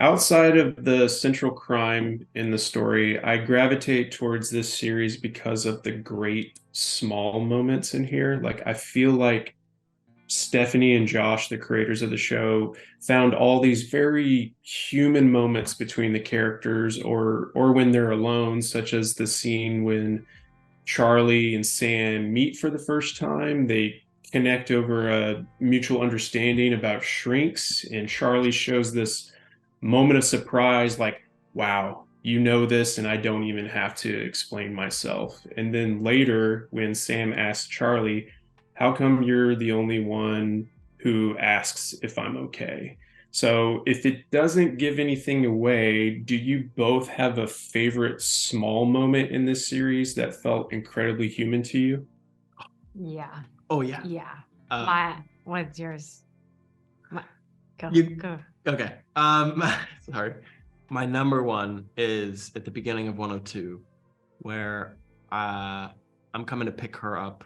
outside of the central crime in the story, I gravitate towards this series because of the great small moments in here. Like, I feel like Stephanie and Josh, the creators of the show, found all these very human moments between the characters or when they're alone, such as the scene when Charlie and Sam meet for the first time. They connect over a mutual understanding about shrinks, and Charlie shows this moment of surprise, like, wow, you know this, and I don't even have to explain myself. And then later, when Sam asks Charlie, how come you're the only one who asks if I'm okay? So, if it doesn't give anything away, do you both have a favorite small moment in this series that felt incredibly human to you? Yeah. Oh yeah. Yeah. Uh, What's yours? Go. You- Go. okay. Sorry. My number one is at the beginning of 102, where I'm coming to pick her up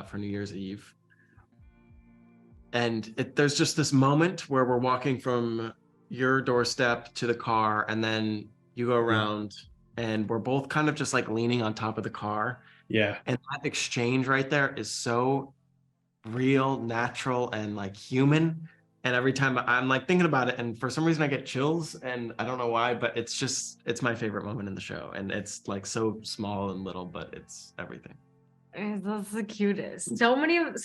for New Year's Eve. And there's just this moment where we're walking from your doorstep to the car, and then you go around, and we're both kind of just like leaning on top of the car. Yeah. And that exchange right there is so real, natural, and like human. And every time I'm like thinking about it, and for some reason I get chills, and I don't know why, but it's my favorite moment in the show. And it's like so small and little, but it's everything. That's the cutest. So many of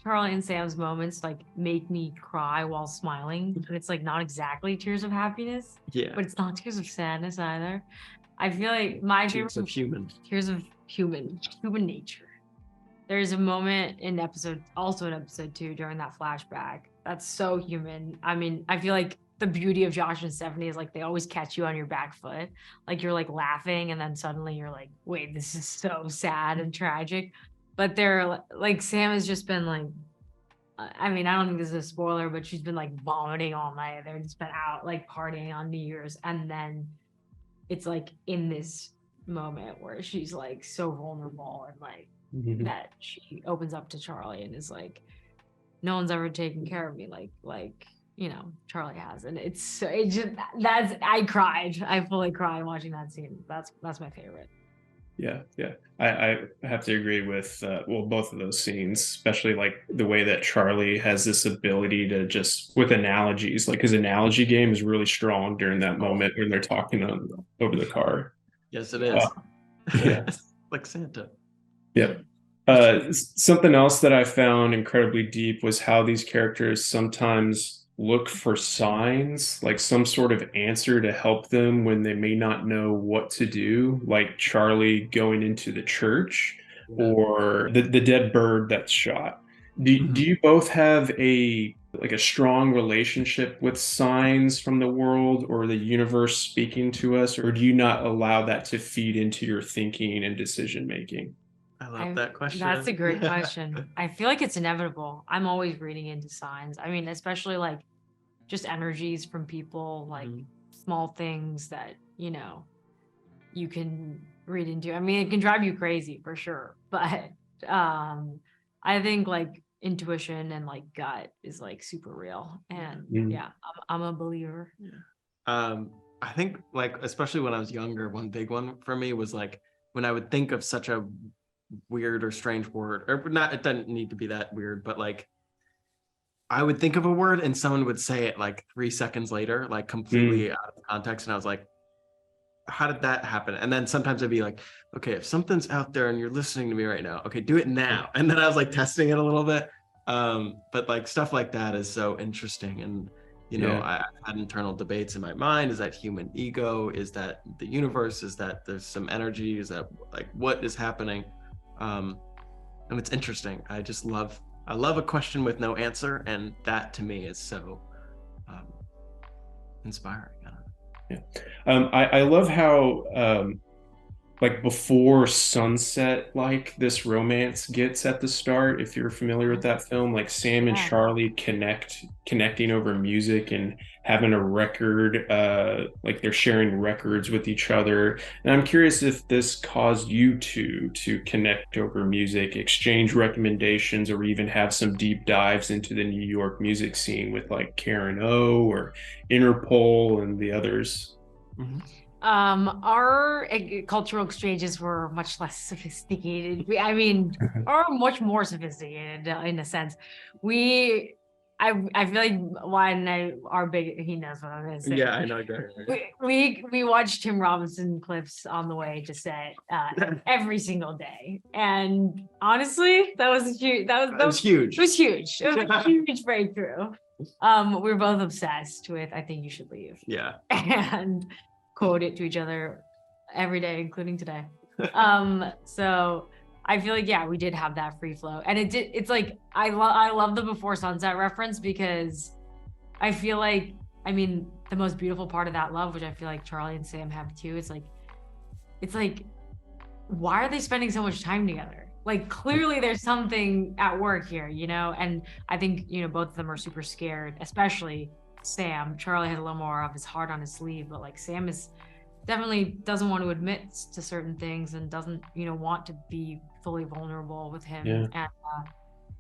Charlie and Sam's moments like make me cry while smiling. And it's like not exactly tears of happiness, Yeah. but it's not tears of sadness either. I feel like my Tears of favorite human. tears of human nature. There's a moment in episode 2 during that flashback that's so human. I mean, I feel like the beauty of Josh and Stephanie is like they always catch you on your back foot. Like you're like laughing and then suddenly you're like, wait, this is so sad and tragic. But they're like Sam has just been like, I mean, I don't think this is a spoiler, but she's been like vomiting all night. They've just been out like partying on New Year's. And then it's like in this moment where she's like so vulnerable and like that she opens up to Charlie and is like, no one's ever taken care of me like Charlie has. And it just I cried. I fully cried watching that scene. That's my favorite. Yeah, yeah. I have to agree with well, both of those scenes, especially like the way that Charlie has this ability to just with analogies, like his analogy game is really strong during that moment when they're talking over the car. Yes, it is. Yeah. Like Santa. Yeah. Something else that I found incredibly deep was how these characters sometimes look for signs, like some sort of answer to help them when they may not know what to do, like Charlie going into the church or the dead bird that's shot. Do you both have a strong relationship with signs from the world or the universe speaking to us, or do you not allow that to feed into your thinking and decision making? I love that question. That's a great question. I feel like it's inevitable. I'm always reading into signs. I mean, especially like just energies from people, like small things that, you can read into. I mean, it can drive you crazy for sure. But I think like intuition and like gut is like super real. And yeah, I'm a believer. I think like, especially when I was younger, one big one for me was like when I would think of such a weird or strange word, or not, it doesn't need to be that weird, but like I would think of a word and someone would say it like 3 seconds later, like completely out of context, and I was like, how did that happen? And then sometimes I'd be like, okay, if something's out there and you're listening to me right now, okay, do it now. And then I was like testing it a little bit, but like stuff like that is so interesting. And I had internal debates in my mind. Is that human ego? Is that the universe? Is that there's some energy? Is that like what is happening? And it's interesting. I love a question with no answer, and that to me is so inspiring. Yeah. I love how like before sunset, like this romance gets at the start. If you're familiar with that film, like Sam and Yeah. Charlie connecting over music and having a record, like they're sharing records with each other. And I'm curious if this caused you to connect over music, exchange recommendations, or even have some deep dives into the New York music scene with like Karen O or Interpol and the others. Mhm. Our cultural exchanges were much less sophisticated. I mean, or much more sophisticated in a sense. I feel like Wyatt and I are big. He knows what I'm gonna say. Yeah, I know exactly. We watched Tim Robinson clips on the way to set every single day, and honestly, that was huge. That was huge. It was huge. It was a huge breakthrough. We were both obsessed with "I Think You Should Leave." Yeah. And quote it to each other every day, including today. So I feel like, yeah, we did have that free flow, and it's like I love the Before Sunset reference, because I feel like, I mean, the most beautiful part of that love, which I feel like Charlie and Sam have too, it's like why are they spending so much time together? Like, clearly there's something at work here, you know? And I think, you know, both of them are super scared, especially Sam. Charlie has a little more of his heart on his sleeve, but like Sam is definitely doesn't want to admit to certain things and doesn't, you know, want to be fully vulnerable with him. Yeah. And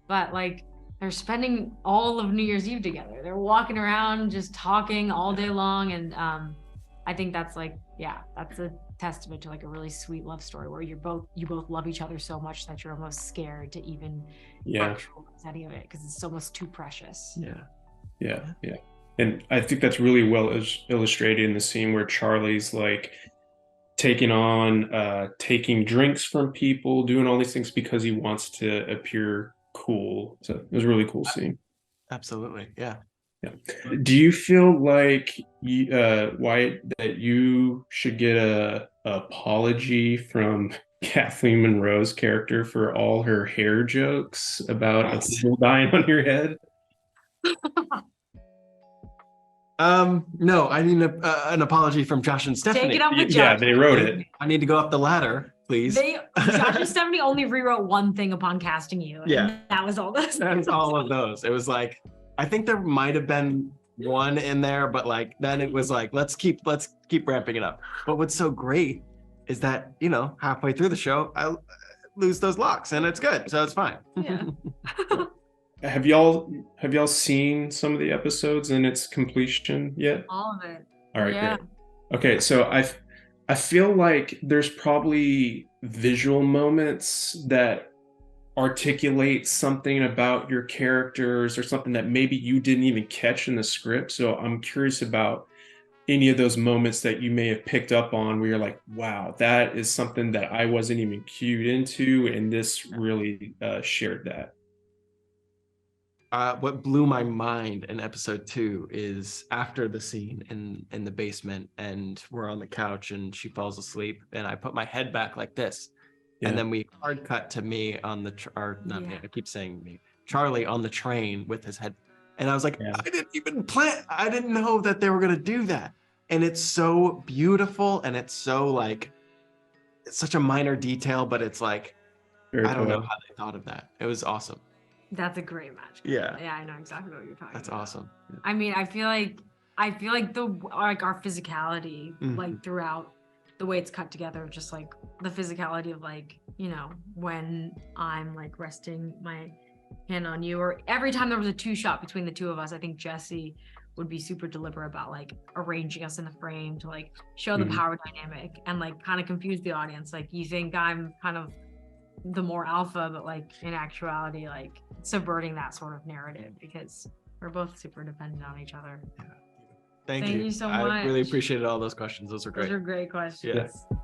but like they're spending all of New Year's Eve together. They're walking around just talking all day long. And I think that's like, yeah, that's a testament to like a really sweet love story where you both love each other so much that you're almost scared to even actualize any of it, because it's almost too precious. Yeah. And I think that's really well illustrated in the scene where Charlie's like taking drinks from people, doing all these things because he wants to appear cool. So it was a really cool scene. Absolutely. Yeah. Do you feel like Wyatt, that you should get a apology from Kathleen Monroe's character for all her hair jokes about a pimple dying on your head? No, I need an apology from Josh and Stephanie. Take it up with Josh. Yeah, they wrote it. I need to go up the ladder, please. Josh and Stephanie only rewrote one thing upon casting you. Yeah. And that was all those. That's all of those. It was like, I think there might have been one in there, but like then it was like, let's keep ramping it up. But what's so great is that, you know, halfway through the show, I lose those locks and it's good. So it's fine. Yeah. Have y'all seen some of the episodes in its completion yet? All of it. All right, Yeah. great. Okay, so I feel like there's probably visual moments that articulate something about your characters or something that maybe you didn't even catch in the script. So I'm curious about any of those moments that you may have picked up on where you're like, wow, that is something that I wasn't even cued into, and this really shared that. What blew my mind in episode 2 is after the scene in the basement and we're on the couch and she falls asleep and I put my head back like this. Yeah. And then we hard cut to me on the, I keep saying me, Charlie on the train with his head. And I was like, I didn't even plan. I didn't know that they were going to do that. And it's so beautiful. And it's so like, it's such a minor detail, but it's like, I don't know how they thought of that. It was awesome. That's a great match. Yeah. Yeah, I know exactly what you're talking about. That's awesome. Yeah. I mean, I feel like our physicality, like throughout the way it's cut together, just like the physicality of like, you know, when I'm like resting my hand on you, or every time there was a 2-shot between the two of us, I think Jesse would be super deliberate about like arranging us in the frame to like show the power dynamic and like kind of confuse the audience. Like, you think I'm kind of the more alpha, but like in actuality, like subverting that sort of narrative, because we're both super dependent on each other. Thank you so much. I really appreciated all those questions. Those are great. Those are great questions. Yeah.